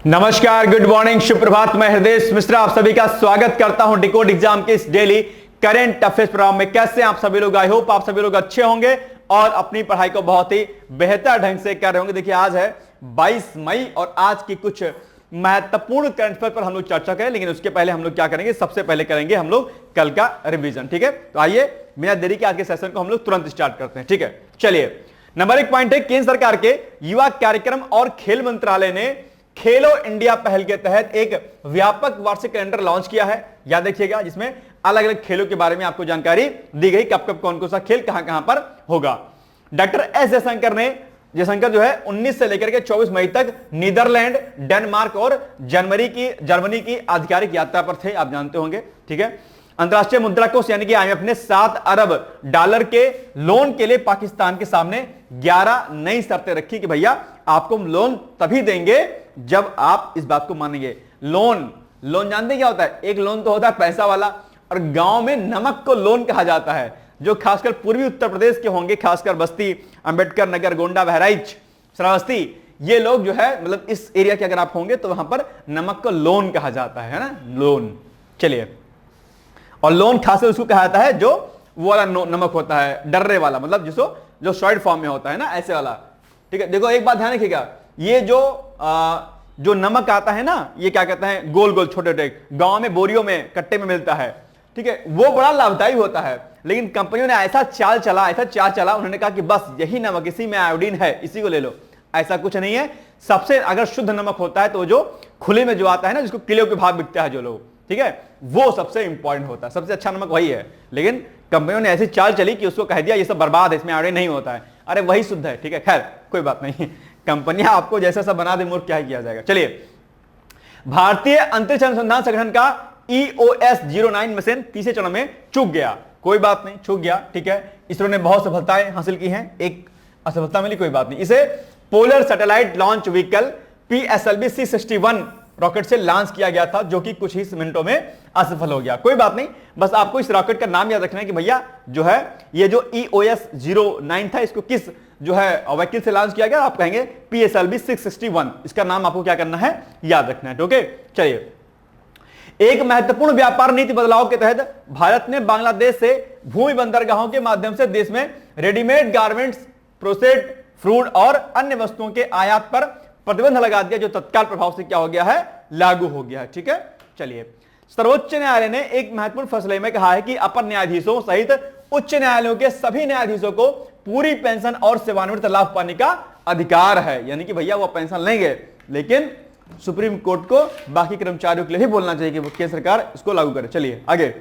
नमस्कार, good morning, सुप्रभात। मैं हृदय मिश्रा आप सभी का स्वागत करता हूं डिकोड एग्जाम के इस डेली करंट अफेयर्स प्रोग्राम में। कैसे आप सभी लोग? आई होप आप सभी लोग अच्छे होंगे और अपनी पढ़ाई को बहुत ही बेहतर ढंग से कर रहे होंगे। देखिए, आज है 22 मई और आज की कुछ महत्वपूर्ण करंट अफेयर पर हम लोग चर्चा करें, लेकिन उसके पहले हम लोग क्या करेंगे? सबसे पहले करेंगे हम लोग कल का रिवीजन। ठीक है, तो आइए बिना देरी के आज के सेशन को हम लोग तुरंत स्टार्ट करते हैं। ठीक है, चलिए। नंबर 1 पॉइंट है, केंद्र सरकार के युवा कार्यक्रम और खेल मंत्रालय ने खेलो इंडिया पहल के तहत एक व्यापक वार्षिक कैलेंडर लॉन्च किया है। याद रखिएगा, जिसमें अलग अलग खेलों के बारे में आपको जानकारी दी गई, कब कब कौन कौन सा खेल कहां कहां पर होगा। डॉक्टर एस जयशंकर जो है 19 से लेकर के 24 मई तक नीदरलैंड, डेनमार्क और जर्मनी की आधिकारिक यात्रा पर थे, आप जानते होंगे। ठीक है, अंतरराष्ट्रीय मुद्रा कोष यानी कि आईएमएफ ने $7 अरब के लोन के लिए पाकिस्तान के सामने 11 नई शर्तें रखी कि भैया आपको लोन तभी देंगे जब आप इस बात को मानेंगे। लोन जानते क्या होता है? एक लोन तो होता है पैसा वाला, और गांव में नमक को लोन कहा जाता है। जो खासकर पूर्वी उत्तर प्रदेश के होंगे, खासकर बस्ती, अंबेडकर नगर, गोंडा, बहराइच, श्रावस्ती, ये लोग जो है मतलब इस एरिया के अगर आप होंगे तो वहां पर नमक को लोन कहा जाता है ना, लोन। चलिए, और लोन खासकर उसको कहा जाता है जो वो वाला नमक होता है, डर्रे वाला, मतलब जो सॉलिड फॉर्म में होता है ना, ऐसे वाला। ठीक है, देखो एक बात ध्यान रखिएगा, ये जो नमक आता है ना, ये क्या कहते हैं, गोल गोल छोटे छोटे, गांव में बोरियों में कट्टे में मिलता है। ठीक है, वो बड़ा लाभदायी होता है, लेकिन कंपनियों ने ऐसा चाल चला, उन्होंने कहा कि बस यही नमक, इसी में आयोडीन है, इसी को ले लो। ऐसा कुछ नहीं है। सबसे अगर शुद्ध नमक होता है तो जो खुले में जो आता है ना, जिसको किलो के भाव बिकता है जो लोग, ठीक है, वो सबसे इंपॉर्टेंट होता है, सबसे अच्छा नमक वही है। लेकिन कंपनियों ने ऐसी चाल चली कि उसको कह दिया ये सब बर्बाद है, इसमें आयोडीन नहीं होता है। अरे वही शुद्ध है। ठीक है, खैर कोई बात नहीं, कंपनियां आपको जैसा सब बना दे, मूर्ख क्या किया जाएगा। चलिए, भारतीय अंतरिक्ष अनुसंधान संगठन का EOS 09 मिशन तीसरे चरण में चूक गया। कोई बात नहीं, चूक गया, ठीक है। इसरो ने बहुत सफलताएं हासिल की हैं, एक असफलता मिली, कोई बात नहीं। इसे polar satellite launch vehicle PSLV C61 rocket से लॉन्च किया गया था, जो कि कुछ ही मिनटों में असफल हो गया। कोई बात नहीं, बस आपको इस रॉकेट का नाम याद रखना है कि भैया जो है ये जो EOS 09 था, इसको किस जो है व्हीकल से लॉन्च किया गया, आप कहेंगे PSLV 661। इसका नाम आपको क्या करना है, याद रखना है। ओके, चलिए। एक महत्वपूर्ण व्यापार नीति बदलाव के तहत भारत ने बांग्लादेश से भूमि बंदरगाहों के माध्यम से देश में रेडीमेड गारमेंट्स, प्रोसेस्ड फूड और अन्य वस्तुओं के आयात पर प्रतिबंध लगा दिया, जो तत्काल प्रभाव से क्या हो गया है, लागू हो गया है। ठीक है, चलिए। सर्वोच्च न्यायालय ने एक महत्वपूर्ण फैसले में कहा है कि अपर न्यायाधीशों सहित उच्च न्यायालयों के सभी न्यायाधीशों को पूरी पेंशन और सेवानिवृत्ति लाभ पाने का अधिकार है। यानी कि भैया वो पेंशन लेंगे, लेकिन सुप्रीम कोर्ट को बाकी कर्मचारियों के लिए भी बोलना चाहिए कि केंद्र सरकार इसको लागू करे। चलिए आगे।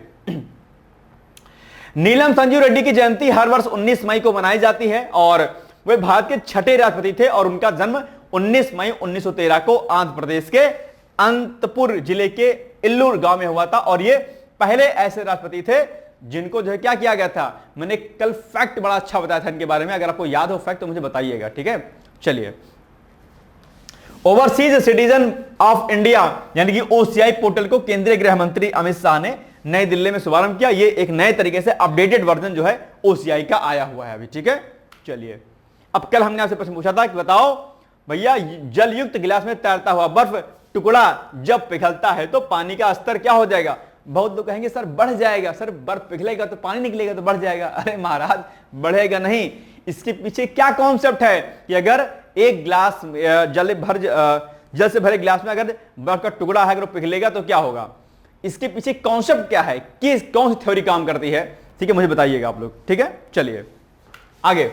नीलम संजीव रेड्डी की जयंती हर वर्ष 19 मई को मनाई जाती है और वे भारत के छठे राष्ट्रपति थे और उनका जन्म 19 मई 1913 को आंध्र प्रदेश के अनंतपुर जिले के इल्लूर गांव में हुआ था। और ये पहले ऐसे राष्ट्रपति थे जिनको जो है क्या किया गया था। मैंने कल फैक्ट बड़ा अच्छा बताया था इनके बारे में, अगर आपको याद हो फैक्ट तो मुझे बताइएगा। ठीक है, चलिए। ओवरसीज सिटीजन ऑफ इंडिया यानी कि OCI पोर्टल को केंद्रीय गृह मंत्री अमित शाह ने नई दिल्ली में शुभारंभ किया। ये एक नए तरीके से अपडेटेड वर्जन जो है OCI का आया हुआ है अभी। ठीक है, चलिए। अब कल हमने आपसे प्रश्न पूछा था कि बताओ भैया, जलयुक्त गिलास में तैरता हुआ बर्फ टुकड़ा जब पिघलता है तो पानी का स्तर क्या हो जाएगा? बहुत लोग कहेंगे सर बढ़ जाएगा, सर बर्फ पिघलेगा तो पानी निकलेगा तो बढ़ जाएगा। अरे महाराज, बढ़ेगा नहीं। इसके पीछे क्या कॉन्सेप्ट है कि अगर एक गिलास जल से भरे गिलास में अगर बर्फ का टुकड़ा है, अगर वो पिघलेगा तो क्या होगा? इसके पीछे कॉन्सेप्ट क्या है, कौन सी थ्योरी काम करती है? ठीक है, मुझे बताइएगा आप लोग। ठीक है, चलिए आगे।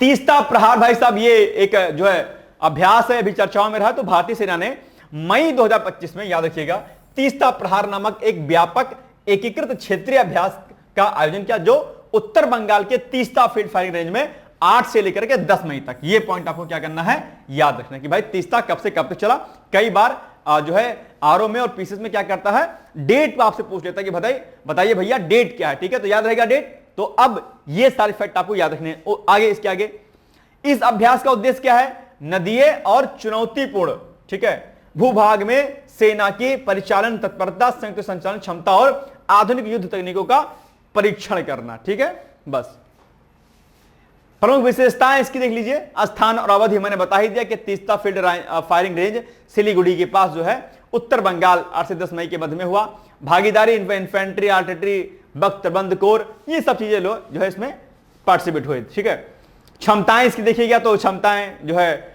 तीस्ता प्रहार, भाई साहब ये एक जो है अभ्यास है, अभी चर्चाओं में रहा। तो भारतीय सेना ने मई 2025 में, याद रखिएगा, तीस्ता प्रहार नामक एक व्यापक एकीकृत क्षेत्रीय अभ्यास का आयोजन किया, जो उत्तर बंगाल के तीस्ता फील्ड फायरिंग रेंज में 8 से लेकर के 10 मई तक। ये पॉइंट आपको क्या करना है, याद रखना कि भाई तीस्ता कब से कब तक चला। कई बार जो है आरओ में और पीसीएस में क्या करता है, डेट आपसे पूछ लेता है कि बताइए भैया डेट क्या है। ठीक है, तो याद रहेगा डेट। तो अब ये सारे फैक्ट आपको याद रखने हैं। आगे इसके आगे, इस अभ्यास का उद्देश्य क्या है? नदीय और चुनौतीपूर्ण, ठीक है, भूभाग में सेना की परिचालन तत्परता, संयुक्त संचालन क्षमता और आधुनिक युद्ध तकनीकों का परीक्षण करना। ठीक है, बस प्रमुख विशेषताएं इसकी देख लीजिए। स्थान और अवधि मैंने बता ही दिया कि Teesta field firing range Siliguri के पास जो है उत्तर बंगाल 8 से 10 मई के मध्य में हुआ। भागीदारी इन्फेंट्री, आर्टिलरी, बख्तरबंद कोर, ये सब चीजें लोग जो है इसमें पार्टिसिपेट हुए। ठीक है, क्षमताएं इसकी देखिएगा तो क्षमताएं जो है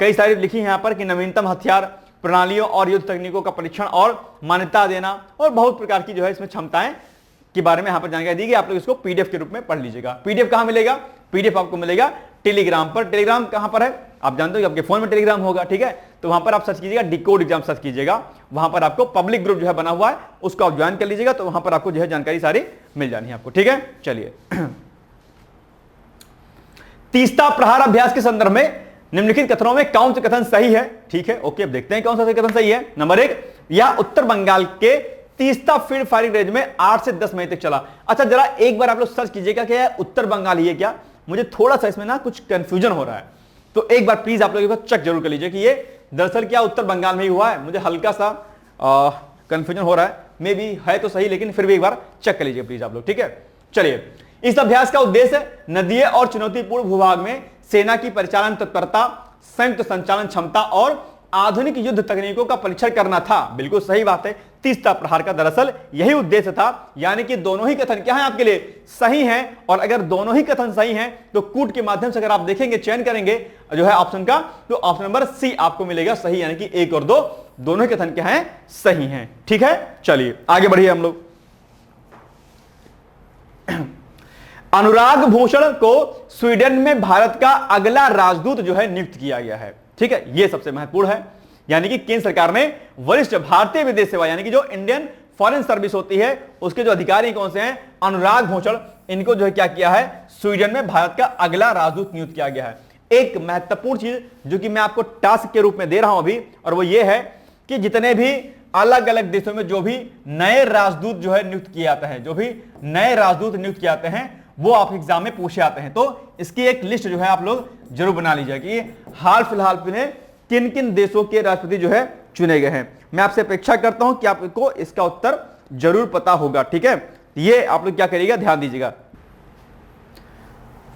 कई सारी लिखी है यहां पर कि नवीनतम हथियार प्रणालियों और युद्ध तकनीकों का परीक्षण और मान्यता देना, और बहुत प्रकार की जो है इसमें क्षमताएं के बारे में यहां पर जानकारी दी गई। आप लोग इसको पीडीएफ के रूप में पढ़ लीजिएगा। पीडीएफ कहां मिलेगा? पीडीएफ आपको मिलेगा टेलीग्राम पर। टेलीग्राम कहां पर है? आप जानते हो कि आपके फोन में टेलीग्राम होगा। ठीक है, तो वहां पर आप सर्च कीजिएगा डिकोड एग्जाम सर्च कीजिएगा, वहां पर आपको पब्लिक ग्रुप जो है बना हुआ है, उसको आप ज्वाइन कर लीजिएगा, तो वहां पर आपको जो है जानकारी सारी मिल जानी है आपको। ठीक है, चलिए तीस्ता प्रहार अभ्यास के संदर्भ में निम्नलिखित कथनों में कौन सा कथन सही है? ठीक है, ओके, अब देखते हैं कौन सा कथन सही है। नंबर 1, यह उत्तर बंगाल के तीस्ता फील्ड फायरिंग रेंज में 8 से 10 मई तक चला। अच्छा, जरा एक बार आप लोग सर्च कीजिएगा कि यह उत्तर बंगाल ही है क्या? मुझे थोड़ा सा इसमें ना कुछ कंफ्यूजन हो रहा है, तो एक बार प्लीज आप लोग चेक जरूर कर लीजिए कि ये दरअसल क्या उत्तर बंगाल में ही हुआ है। मुझे हल्का सा कंफ्यूजन हो रहा है, मे बी है तो सही, लेकिन फिर भी एक बार चेक कर लीजिए प्लीज आप लोग। ठीक है, चलिए, इस अभ्यास का उद्देश्य नदीय और चुनौतीपूर्ण भूभाग में सेना की परिचालन तत्परता, संयुक्त संचालन क्षमता और आधुनिक युद्ध तकनीकों का परीक्षण करना था। बिल्कुल सही बात है, तीस्ता प्रहार का दरअसल यही उद्देश्य था। यानी कि दोनों ही कथन क्या है आपके लिए? सही हैं। और अगर दोनों ही कथन सही हैं तो कूट के माध्यम से अगर आप देखेंगे, चयन करेंगे जो है ऑप्शन का, तो ऑप्शन नंबर सी आपको मिलेगा सही, यानी कि 1 और 2 दोनों ही कथन क्या है? सही हैं। ठीक है, चलिए आगे बढ़िए हम लोग। अनुराग भूषण को स्वीडन में भारत का अगला राजदूत जो है नियुक्त किया गया है। ठीक है, यह सबसे महत्वपूर्ण है। यानी कि केंद्र सरकार ने वरिष्ठ भारतीय विदेश सेवा यानी कि जो इंडियन फॉरेन सर्विस होती है उसके जो अधिकारी कौन से हैं? अनुराग भूषण, इनको जो है क्या किया है? स्वीडन में भारत का अगला राजदूत नियुक्त किया गया है। एक महत्वपूर्ण चीज जो कि मैं आपको टास्क के रूप में दे रहा हूं अभी, और वो ये है कि जितने भी अलग अलग देशों में जो भी नए राजदूत जो है नियुक्त किए जाते हैं, जो भी नए राजदूत नियुक्त किए जाते हैं, वो आप एग्जाम में पूछे आते हैं। तो इसकी एक लिस्ट जो है आप लोग जरूर बना लीजिए कि हाल फिलहाल में किन किन देशों के राष्ट्रपति जो है चुने गए हैं। मैं आपसे अपेक्षा करता हूं कि आपको इसका उत्तर जरूर पता होगा। ठीक है, ये आप लोग क्या करिएगा, ध्यान दीजिएगा।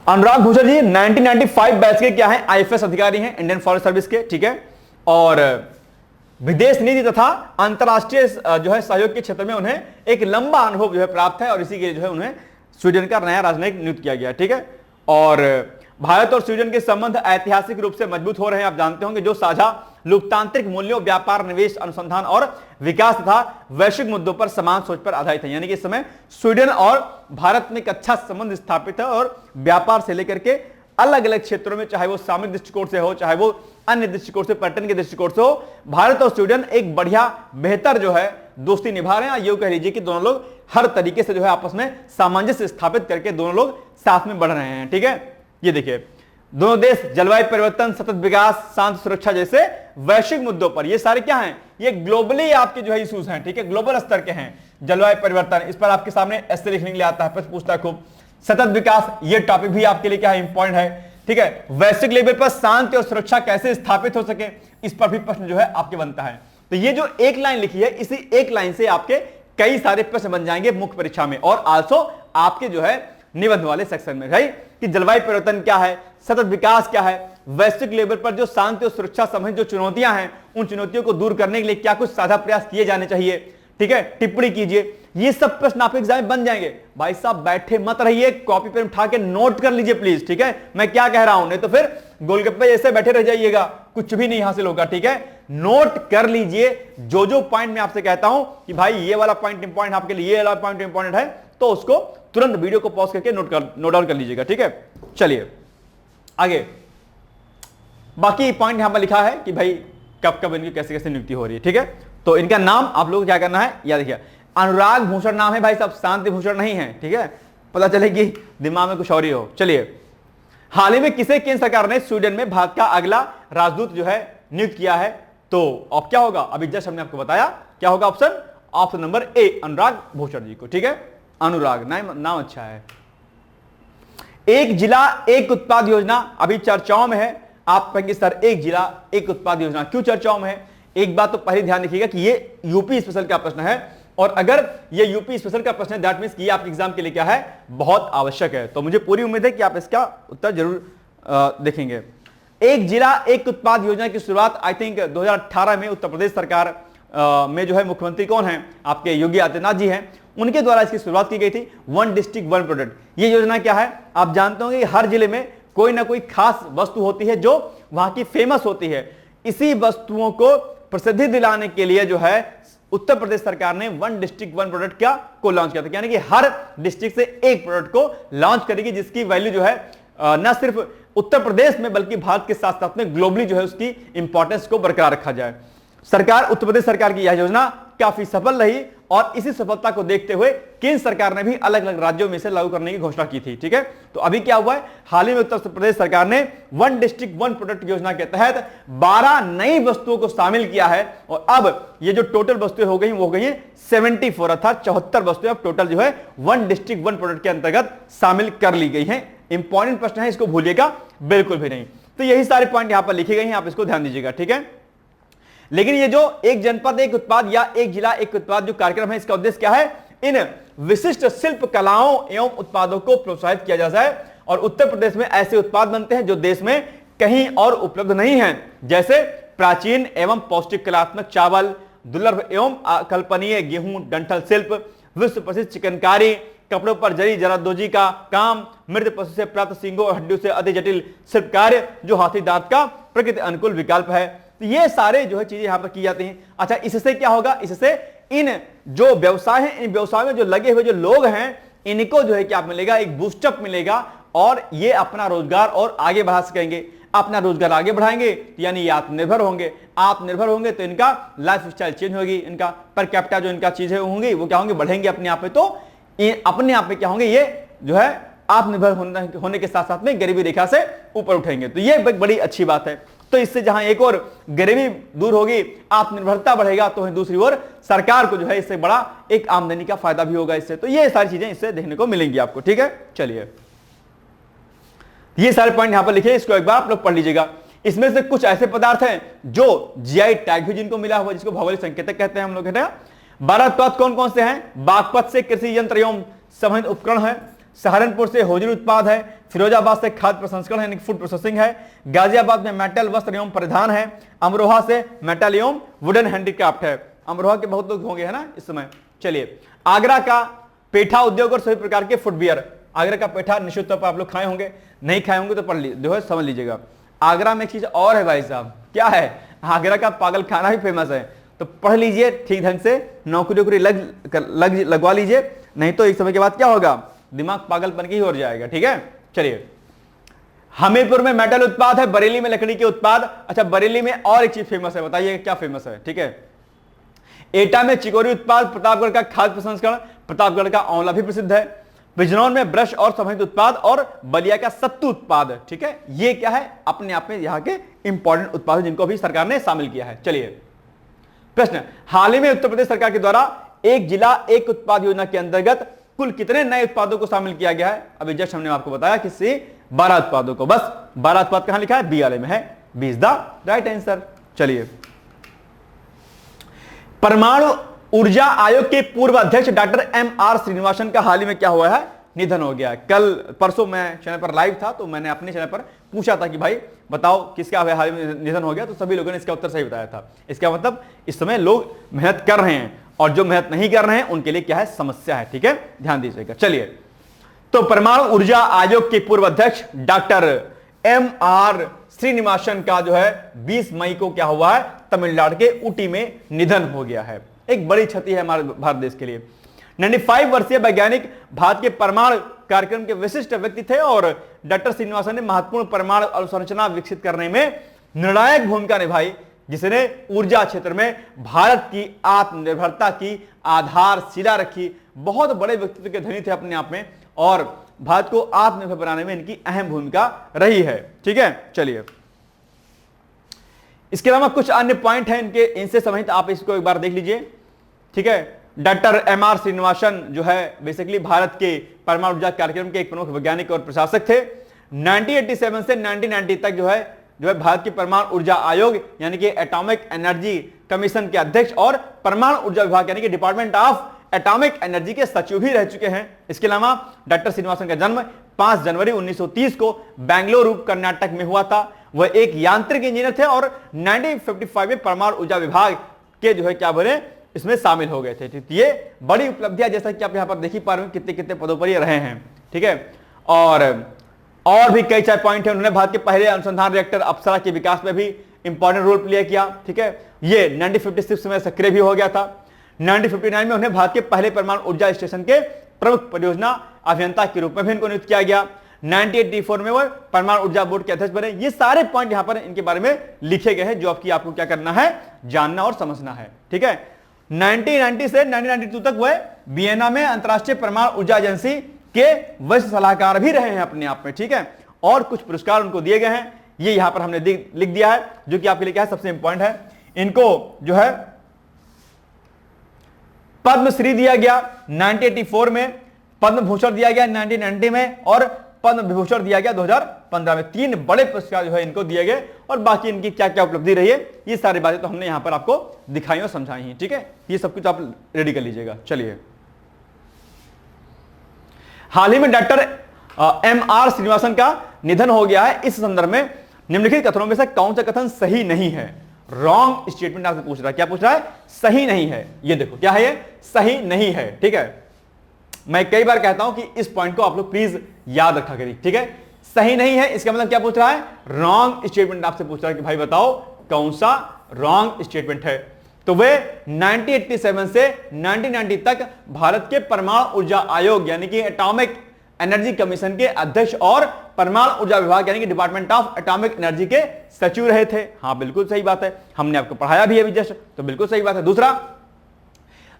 अनुराग भूषण जी 1995 बैच के क्या है? आईएफएस अधिकारी हैं, इंडियन फॉरेन सर्विस के। ठीक है, और विदेश नीति तथा अंतरराष्ट्रीय जो है सहयोग के क्षेत्र में उन्हें एक लंबा अनुभव जो है प्राप्त है, और इसी के लिए जो है उन्हें स्वीडन का नया राजनयिक नियुक्त किया गया। ठीक है, और भारत और स्वीडन के संबंध ऐतिहासिक रूप से मजबूत हो रहे हैं। आप जानते होंगे जो साझा लोकतांत्रिक मूल्यों, व्यापार, निवेश, अनुसंधान और विकास तथा वैश्विक मुद्दों पर समान सोच पर आधारित है। यानी कि इस समय स्वीडन और भारत में एक अच्छा संबंध स्थापित है, और व्यापार से लेकर के अलग अलग क्षेत्रों में, चाहे वो सामरिक दृष्टिकोण से हो, चाहे वो अन्य दृष्टिकोण से, पर्यटन के दृष्टिकोण से हो, भारत और स्वीडन एक बढ़िया बेहतर जो है दोस्ती निभा रहे हैं। ये कह लीजिए कि दोनों लोग हर तरीके से जो है आपस में सामंजस्य स्थापित करके दोनों लोग साथ में बढ़ रहे हैं। ठीक है, ये देखिए, दोनों देश जलवायु परिवर्तन, सतत विकास, शांति सुरक्षा जैसे वैश्विक मुद्दों पर, ये सारे क्या हैं? ये ग्लोबली आपके जो है इश्यूज हैं। ठीक है, ग्लोबल स्तर के हैं। जलवायु परिवर्तन, इस पर आपके सामने ऐसे लिखने के लिए आता है, प्रश्न पूछता है खूब। सतत विकास, ये टॉपिक भी आपके लिए क्या है? इंपॉर्टेंट है। ठीक है, वैश्विक लेवल पर शांति और सुरक्षा कैसे स्थापित हो सके, इस पर भी प्रश्न जो है आपके बनता है। तो ये जो एक लाइन लिखी है, इसी एक लाइन से आपके कई सारे प्रश्न बन जाएंगे मुख्य परीक्षा में, और आल्सो आपके जो है निबंध वाले सेक्शन में, राइट? कि जलवायु परिवर्तन क्या है, सतत विकास क्या है, वैश्विक लेवल पर जो शांति और सुरक्षा संबंधी जो चुनौतियां हैं, उन चुनौतियों को दूर करने के लिए क्या कुछ साझा प्रयास किए जाने चाहिए। ठीक है, टिप्पणी कीजिए। ये सब प्रश्न आपके एग्जाम में बन जाएंगे। भाई साहब बैठे मत रहिए, कॉपी पेन उठा के नोट कर लीजिए प्लीज। ठीक है, मैं क्या कह रहा हूं, नहीं तो फिर गोलगप्पे जैसे बैठे रह जाइएगा, कुछ भी नहीं हासिल होगा। ठीक है, नोट कर लीजिए जो जो पॉइंट मैं आपसे कहता हूं कि भाई ये वाला पॉइंट इंपॉर्टेंट आपके लिए, ये वाला पॉइंट इंपॉर्टेंट है, तो उसको तुरंत वीडियो को पॉज करके नोट डाउन कर लीजिएगा। ठीक है, चलिए आगे। बाकी पॉइंट यहां पर लिखा है कि भाई कब कब इनकी कैसे कैसे नियुक्ति हो रही है। ठीक है, तो इनका नाम आप लोगों को क्या करना है, याद रखिए। अनुराग भूषण नाम है भाई साहब, शांति भूषण नहीं है। ठीक है, पता चले कि दिमाग में कुछ और ही हो। चलिए, हाल ही में किसे केंद्र सरकार ने स्वीडन में भारत का अगला राजदूत जो है नियुक्त किया है? तो अब क्या होगा, अभी जस्ट हमने आपको बताया क्या होगा ऑप्शन, ऑप्शन नंबर ए, अनुराग भूषण जी को। ठीक है, अनुराग नाम अच्छा है। एक जिला एक उत्पाद योजना अभी चर्चाओं में है। आप कहेंगे सर एक जिला एक उत्पाद योजना क्यों चर्चाओं में है? एक बात तो पहले ध्यान रखिएगा कि ये यूपी स्पेशल का प्रश्न है, और अगर ये यूपी स्पेशल का प्रश्न है, दैट मींस कि ये आपके एग्जाम के लिए क्या है, बहुत आवश्यक है। तो मुझे पूरी उम्मीद है कि आप इसका उत्तर जरूर देखेंगे। एक जिला एक उत्पाद योजना की शुरुआत आई थिंक 2018 में उत्तर प्रदेश सरकार में जो है मुख्यमंत्री कौन है, आपके योगी आदित्यनाथ जी हैं, उनके द्वारा इसकी शुरुआत की गई थी। वन डिस्ट्रिक्ट वन प्रोडक्ट, ये योजना क्या है, आप जानते होंगे कि हर जिले में कोई ना कोई खास वस्तु होती है जो वहां की फेमस होती है। इसी वस्तुओं को प्रसिद्धि दिलाने के लिए जो है उत्तर प्रदेश सरकार ने वन डिस्ट्रिक्ट वन प्रोडक्ट क्या को लॉन्च किया था, यानी कि हर डिस्ट्रिक्ट से एक प्रोडक्ट को लॉन्च करेगी, जिसकी वैल्यू जो है न सिर्फ उत्तर प्रदेश में बल्कि भारत के साथ साथ में ग्लोबली जो है उसकी इंपॉर्टेंस को बरकरार रखा जाए। सरकार उत्तर प्रदेश सरकार की यह योजना काफी सफल रही और इसी सफलता को देखते हुए केंद्र सरकार ने भी अलग अलग राज्यों में से लागू करने की घोषणा की थी। ठीक है, तो अभी क्या हुआ है, हाल ही में उत्तर प्रदेश सरकार ने वन डिस्ट्रिक्ट वन प्रोडक्ट योजना के तहत 12 नई वस्तुओं को शामिल किया है और अब ये जो टोटल वस्तुएं हो गई वो हो गई है 74, अर्थात 74 वस्तुएं अब टोटल जो है वन डिस्ट्रिक्ट वन प्रोडक्ट के अंतर्गत शामिल कर ली गई है। इंपॉर्टेंट प्रश्न है, इसको भूलिएगा बिल्कुल भी नहीं। तो यही सारे पॉइंट यहां पर लिखे गए हैं, आप इसको ध्यान दीजिएगा। ठीक है, लेकिन ये जो एक जनपद एक उत्पाद या एक जिला एक उत्पाद जो कार्यक्रम है, इसका उद्देश्य क्या है, इन विशिष्ट शिल्प कलाओं एवं उत्पादों को प्रोत्साहित किया जा जाए और उत्तर प्रदेश में ऐसे उत्पाद बनते हैं जो देश में कहीं और उपलब्ध नहीं है, जैसे प्राचीन एवं पौष्टिक कलात्मक चावल, दुर्लभ एवं अकल्पनीय गेहूं डंठल शिल्प, विश्व प्रसिद्ध चिकनकारी, कपड़ों पर जरी जरादोजी का काम, मृत पशु से प्राप्त सींगों और हड्डियों से अति जटिल शिल्प कार्य जो हाथी दांत का प्रकृति अनुकूल विकल्प है। तो ये सारे जो है चीजें यहां पर की जाती हैं। अच्छा, इससे क्या होगा, इससे इन जो व्यवसाय हैं, इन व्यवसाय में जो लगे हुए जो लोग हैं, इनको जो है क्या मिलेगा, एक बूस्टअप मिलेगा और ये अपना रोजगार और आगे बढ़ा सकेंगे। अपना रोजगार आगे बढ़ाएंगे यानी ये आत्मनिर्भर होंगे, आत्मनिर्भर होंगे तो इनका लाइफ स्टाइल चेंज होगी, इनका पर कैपिटा जो इनका चीजें होंगी वो क्या होंगे, बढ़ेंगे अपने आप में। तो अपने आप में क्या होंगे, ये जो है आत्मनिर्भर होने के साथ साथ में गरीबी रेखा से ऊपर उठेंगे। तो ये बड़ी अच्छी बात है। तो इससे जहां एक और गरीबी दूर होगी, आत्मनिर्भरता बढ़ेगा, तो दूसरी ओर सरकार को जो है इससे बड़ा एक आमदनी का फायदा भी होगा इससे। तो ये सारी चीजें इससे देखने को मिलेंगी आपको। ठीक है, चलिए ये सारे पॉइंट यहां पर लिखे, इसको एक बार आप लोग पढ़ लीजिएगा। इसमें से कुछ ऐसे पदार्थ हैं जो जीआई टैग भी जिनको मिला हुआ, जिसको भौगोलिक संकेतक कहते हैं हम लोग। 12 उत्पाद कौन कौन से हैं, बागपत से कृषि यंत्र एवं संबंधित उपकरण है, सहारनपुर से होजरी उत्पाद है, फिरोजाबाद से खाद्य प्रसंस्करण यानी फूड प्रोसेसिंग है, गाजियाबाद में मेटल वस्त्र एवं परिधान है, अमरोहा से मेटल एवं वुडन हैंडीक्राफ्ट है। अमरोहा के बहुत लोग होंगे है ना इस समय। चलिए, आगरा का पेठा उद्योग और सभी प्रकार के फुटवियर, आगरा का पेठा निश्चित तौर पर आप लोग खाए होंगे, नहीं खाए होंगे तो पढ़ लीजिए, जो है समझ लीजिएगा। आगरा में एक चीज और है भाई साहब, क्या है, आगरा का पागल खाना भी फेमस है, तो पढ़ लीजिए ठीक ढंग से, नौकरी लगवा लीजिए, नहीं तो एक समय के बाद क्या होगा, दिमाग पागलपन की ही हो जाएगा। ठीक है, चलिए, हमीरपुर में मेटल उत्पाद है, बरेली में लकड़ी के उत्पाद। अच्छा, बरेली में और एक चीज फेमस है, बताइए क्या फेमस है। ठीक है, एटा में चिकोरी उत्पाद, प्रतापगढ़ का खाद्य प्रसंस्करण, प्रतापगढ़ का आंवला भी प्रसिद्ध है, बिजनौर में ब्रश और संबंधित उत्पाद और बलिया का सत्तू उत्पाद। ठीक है, ये क्या है, अपने आप में यहाँ के इंपॉर्टेंट उत्पाद जिनको भी सरकार ने शामिल किया है। चलिए, प्रश्न, हाल ही में उत्तर प्रदेश सरकार के द्वारा एक जिला एक उत्पाद योजना के अंतर्गत कुल कितने नए उत्पादों को शामिल किया गया है। अभी जस्ट हमने आपको बताया कि 12 उत्पादों को, बस 12 उत्पाद कहां लिखा है, बी वाले में है, B is the right answer. चलिए, परमाणु ऊर्जा आयोग के पूर्व अध्यक्ष डॉक्टर एम.आर. श्रीनिवासन का हाल ही में क्या हुआ है, निधन हो गया। कल परसों मैं चैनल पर लाइव था तो मैंने अपने चैनल पर पूछा था कि भाई बताओ किसका हाल ही में निधन हो गया, तो सभी लोगों ने इसका उत्तर सही बताया था। इसका मतलब इस समय लोग मेहनत कर रहे हैं और जो मेहनत नहीं कर रहे हैं उनके लिए क्या है, समस्या है। ठीक है, ध्यान दीजिएगा। चलिए, तो परमाणु ऊर्जा आयोग के पूर्व अध्यक्ष डॉक्टर एम.आर. श्रीनिवासन का जो है 20 मई को क्या हुआ है, तमिलनाडु के ऊटी में निधन हो गया है। एक बड़ी क्षति है हमारे भारत देश के लिए। 95 वर्षीय वैज्ञानिक भारत के परमाणु कार्यक्रम के विशिष्ट व्यक्ति थे और डॉक्टर श्रीनिवासन ने महत्वपूर्ण परमाणु अवसंरचना विकसित करने में निर्णायक भूमिका निभाई, जिसने ऊर्जा क्षेत्र में भारत की आत्मनिर्भरता की आधारशिला रखी। बहुत बड़े व्यक्तित्व के धनी थे अपने आप में और भारत को आत्मनिर्भर बनाने में इनकी अहम भूमिका रही है। ठीक है, चलिए, इसके अलावा कुछ अन्य पॉइंट हैं इनके, इनसे संबंधित आप इसको एक बार देख लीजिए। ठीक है, डॉक्टर एम.आर. श्रीनिवासन जो है बेसिकली भारत के परमाणु ऊर्जा कार्यक्रम के एक प्रमुख वैज्ञानिक और प्रशासक थे। 1987 से 1990 तक जो है जो है भारत की परमाणु ऊर्जा आयोग यानी कि एटॉमिक एनर्जी कमीशन के अध्यक्ष और परमाणु ऊर्जा विभाग यानी कि डिपार्टमेंट ऑफ एटॉमिक एनर्जी के सचिव भी रह चुके हैं। इसके अलावा डॉक्टर श्रीनिवासन का जन्म 5 जनवरी 1930 को बेंगलुरु कर्नाटक में हुआ था। वह एक यांत्रिक इंजीनियर थे और 1955 में परमाणु ऊर्जा विभाग के जो है क्या बोले इसमें शामिल हो गए थे। ठीक, ये बड़ी उपलब्धियां जैसा कि आप यहां पर देख ही पा रहे हैं कितने कितने पदों पर ये रहे हैं। ठीक है, और भी कई सारे पॉइंट है। उन्होंने भारत के पहले अनुसंधान रिएक्टर अप्सरा के विकास में भी इंपॉर्टेंट रोल प्ले किया। ठीक है, ये 1956 में सक्रिय भी हो गया था। 1959 में उन्हें भारत के पहले परमाणु ऊर्जा स्टेशन के प्रमुख परियोजना अभियंता के रूप में भी इनको नियुक्त किया गया। 1984 में वह परमाणु ऊर्जा बोर्ड के अध्यक्ष बने। ये सारे पॉइंट यहां पर इनके बारे में लिखे गए हैं जो आपको क्या करना है, जानना और समझना है। ठीक है, 1990 से 1992 तक वह वियना में अंतरराष्ट्रीय परमाणु ऊर्जा एजेंसी के वरिष्ठ सलाहकार भी रहे हैं अपने आप में। ठीक है, और कुछ पुरस्कार उनको दिए गए हैं, ये यहां पर हमने लिख दिया है जो कि आपके लिए क्या है सबसे इंपॉर्टेंट है। इनको जो है पद्मश्री दिया गया 1984 में, पद्म भूषण दिया गया 1990 में और पद्म विभूषण दिया गया 2015 में। 3 बड़े पुरस्कार जो है इनको दिए गए और बाकी इनकी क्या क्या उपलब्धि रही है ये सारी बातें तो हमने यहां पर आपको दिखाई और समझाई हैं। ठीक है, ये सब कुछ आप रेडी कर लीजिएगा। चलिए, हाल ही में डॉक्टर M.R. श्रीनिवासन का निधन हो गया है। इस संदर्भ में निम्नलिखित कथनों में से कौन सा कथन सही नहीं है? रॉन्ग स्टेटमेंट आपसे पूछ रहा है। क्या पूछ रहा है? सही नहीं है। ये देखो क्या है, ये सही नहीं है। ठीक है, मैं कई बार कहता हूं कि इस पॉइंट को आप लोग प्लीज याद रखा करिए। ठीक है, सही नहीं है इसका मतलब क्या पूछ रहा है? रॉन्ग स्टेटमेंट आपसे पूछ रहा है कि भाई बताओ कौन सा रॉन्ग स्टेटमेंट है। तो वे 1987 से 1990 तक भारत के परमाणु ऊर्जा आयोग यानी कि एटॉमिक एनर्जी कमीशन के अध्यक्ष और परमाणु ऊर्जा विभाग यानी कि डिपार्टमेंट ऑफ एटॉमिक एनर्जी के सचिव रहे थे। हाँ बिल्कुल सही बात है, हमने आपको पढ़ाया भी है अभी जस्ट, तो बिल्कुल सही बात है। दूसरा,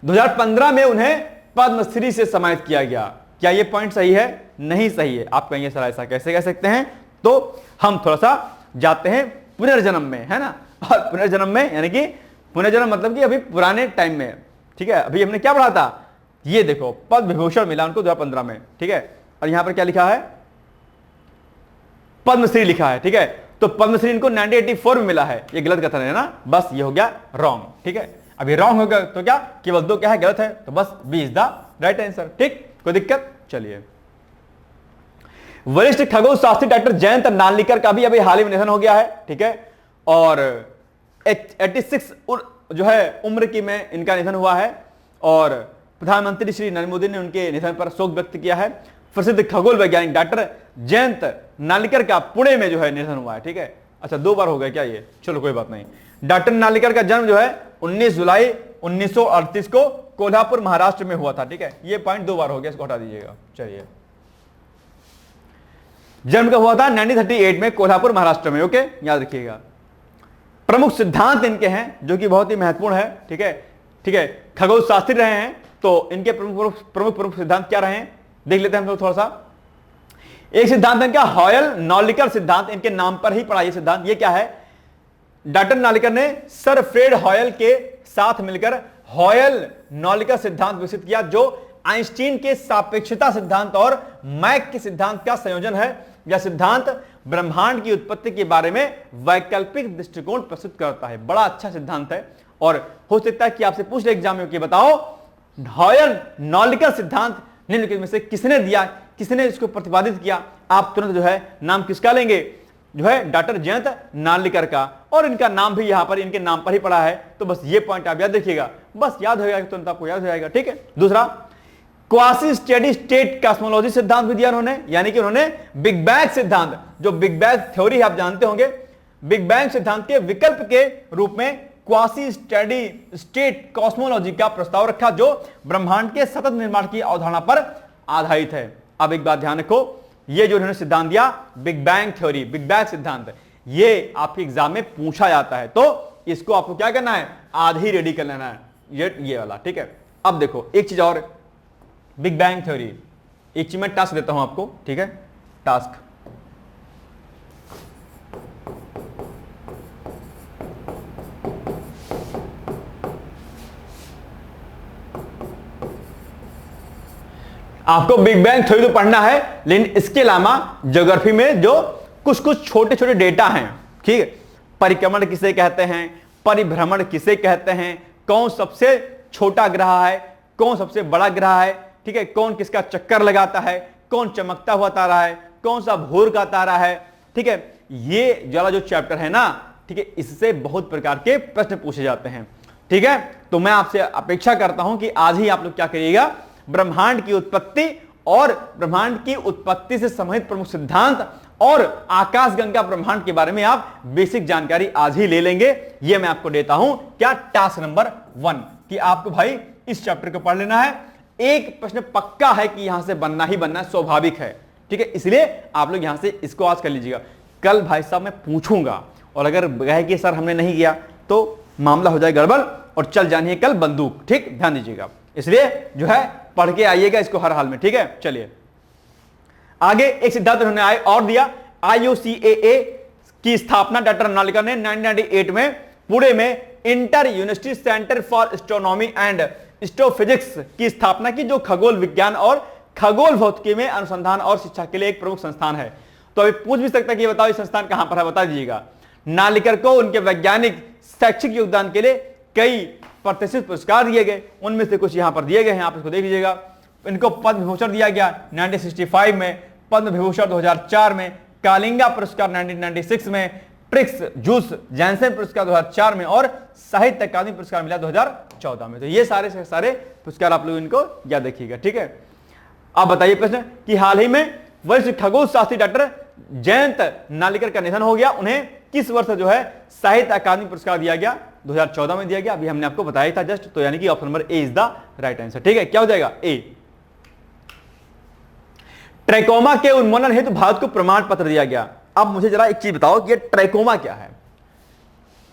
2015 में उन्हें पद्मश्री से सम्मानित किया गया। क्या यह पॉइंट सही है? नहीं सही है। आप कहेंगे सर ऐसा कैसे कह सकते हैं? तो हम थोड़ा सा जाते हैं पुनर्जन्म में, है ना। और पुनर्जन्म में यानी कि पुनर्जन्म मतलब कि अभी पुराने टाइम में। ठीक है, अभी हमने क्या पढ़ा था? ये देखो पद्म विभूषण मिला उनको 2015 में। ठीक है, और यहां पर क्या लिखा है? पद्मश्री लिखा है। ठीक है, तो पद्मश्री इनको 1984 में मिला है। ये गलत कथन है ना, बस ये हो गया रॉन्ग। ठीक है, अभी रॉन्ग हो गया तो क्या केवल 2 क्या है गलत है, तो बस B is the right answer. ठीक, कोई दिक्कत? चलिए, वरिष्ठ खगोल शास्त्री डॉक्टर जयंत नार्लिकर का भी अभी हाल ही में निधन हो गया है। ठीक है, और 86 जो है उम्र की में इनका निधन हुआ है और प्रधानमंत्री श्री नरेंद्र मोदी ने उनके निधन पर शोक व्यक्त किया है। प्रसिद्ध खगोल वैज्ञानिक डॉक्टर जयंत नार्लिकर का पुणे में जो है निधन हुआ है। ठीक है, अच्छा 2 बार हो गया क्या ये? चलो कोई बात नहीं। डॉक्टर नार्लिकर का जन्म जो है 19 जुलाई 1938 को कोल्हापुर महाराष्ट्र में हुआ था। ठीक है, ये पॉइंट 2 बार हो गया, इसको हटा दीजिएगा। चलिए, जन्म कब हुआ था? 1938 में कोल्हापुर महाराष्ट्र में। ओके, याद रखिएगा। प्रमुख सिद्धांत इनके हैं जो कि बहुत ही महत्वपूर्ण है। ठीक है, ठीक है, खगोल शास्त्री रहे हैं तो इनके प्रमुख सिद्धांत क्या रहे हैं देख लेते हैं हम लोग थोड़ा सा। एक सिद्धांत इनका हॉयल नॉर्लिकर सिद्धांत, इनके नाम पर ही पड़ा ये सिद्धांत। ये क्या है? डॉक्टर नार्लिकर ने सर फ्रेड हॉयल के साथ मिलकर हॉयल नॉर्लिकर सिद्धांत विकसित किया जो आइंस्टीन के सापेक्षता सिद्धांत और मैक के सिद्धांत का संयोजन है। यह सिद्धांत ब्रह्मांड की उत्पत्ति के बारे में वैकल्पिक दृष्टिकोण प्रस्तुत करता है। बड़ा अच्छा सिद्धांत है और हो सकता है कि आपसे पूछ ले एग्जाम में कि बताओ हॉयल नॉर्लिकर सिद्धांत निम्नलिखित में से किसने दिया, किसने इसको प्रतिपादित किया? आप तुरंत जो है नाम किसका लेंगे? जो है डॉक्टर जयंत नार्लिकर का, और इनका नाम भी यहां पर इनके नाम पर ही पड़ा है। तो बस ये पॉइंट आप याद रखिएगा, बस याद हो जाएगा तुरंत आपको याद हो जाएगा। ठीक है, दूसरा क्वासी स्टेडी स्टेट कॉस्मोलॉजी सिद्धांत भी दिया उन्होंने, यानी कि उन्होंने बिग बैंग सिद्धांत, जो बिग बैंग थ्योरी है आप जानते होंगे, बिग बैंग सिद्धांत के विकल्प के रूप में क्वासी स्टेडी स्टेट कॉस्मोलॉजी का प्रस्ताव रखा जो ब्रह्मांड के सतत निर्माण की अवधारणा पर आधारित है। अब एक बात ध्यान रखो, ये जो उन्होंने सिद्धांत दिया big bang theory, big bang सिद्धांत, ये आपके एग्जाम में पूछा जाता है, तो इसको आपको क्या करना है? आधी रेडी कर लेना है, ये वाला। ठीक है, अब देखो एक चीज और, बिग बैंग थ्योरी, एक चीज मैं टास्क देता हूं आपको। ठीक है, टास्क, आपको बिग बैंग थ्योरी तो पढ़ना है, लेकिन इसके अलावा ज्योग्राफी में जो कुछ छोटे छोटे डेटा हैं, ठीक है, परिक्रमण किसे कहते हैं, परिभ्रमण किसे कहते हैं, कौन सबसे छोटा ग्रह है, कौन सबसे बड़ा ग्रह है, ठीक है, कौन किसका चक्कर लगाता है, कौन चमकता हुआ तारा है, कौन सा भोर का तारा है, ठीक है, ये वाला जो चैप्टर है ना, ठीक है, इससे बहुत प्रकार के प्रश्न पूछे जाते हैं। ठीक है, तो मैं आपसे अपेक्षा करता हूं कि आज ही आप लोग क्या करिएगा, ब्रह्मांड की उत्पत्ति और ब्रह्मांड की उत्पत्ति से संबंधित प्रमुख सिद्धांत और आकाशगंगा ब्रह्मांड के बारे में आप बेसिक जानकारी आज ही ले लेंगे। यह मैं आपको देता हूं क्या, टास्क नंबर 1 कि आपको भाई इस चैप्टर को पढ़ लेना है। एक प्रश्न पक्का है कि यहां से बनना ही बनना स्वाभाविक है, ठीक है, इसलिए आप लोग यहां से इसको आज कर लीजिएगा। कल भाई साहब मैं पूछूंगा और अगर कहे कि सर हमने नहीं किया तो मामला हो जाए गड़बड़ और चल जानी है कल बंदूक, ठीक, ध्यान दीजिएगा। इसलिए जो है पढ़ के आइएगा इसको हर हाल में, ठीक है। चलिए आगे एक सिद्धांत उन्होंने और दिया, IUCAA की स्थापना डॉक्टर नालिकर ने 1998 में पुणे में inter university centre for astronomy and astrophysics की स्थापना की, जो खगोल विज्ञान और खगोल भौतिकी में अनुसंधान और शिक्षा के लिए एक प्रमुख संस्थान है। तो अभी पूछ भी सकता है कि ये बताओ ये संस्थान कहां पर है, बता दीजिएगा। नालिकर को उनके वैज्ञानिक शैक्षिक योगदान के लिए कई प्रतिष्ठित पुरस्कार दिए गए, उनमें से कुछ यहां पर दिए गए हैं, आप इसको देख लीजिएगा। इनको पद्म विभूषण दिया गया 1965 में, पद्म विभूषण 2004 में, कालिंगा पुरस्कार 1996 में, ट्रिक्स जूस जैनसन पुरस्कार 2004 में और साहित्य अकादमी पुरस्कार मिला 2014 में। तो ये सारे से सारे पुरस्कार आप लोग इनको याद रखिएगा, ठीक है। अब बताइए प्रश्न कि हाल ही में वरिष्ठ खगोल शास्त्री डॉक्टर जयंत नालिकर का निधन हो गया, उन्हें किस वर्ष जो है साहित्य अकादमी पुरस्कार दिया गया, 2014 में दिया गया। अभी हमने आपको बताया था जस्ट, तो यानी कि option number A is the right answer, ठीक है। क्या हो जाएगा, ए। ट्रैकोमा के उन्मूलन हेतु भारत को प्रमाण पत्र दिया गया। अब मुझे जरा एक चीज बताओ कि ये ट्रैकोमा क्या है,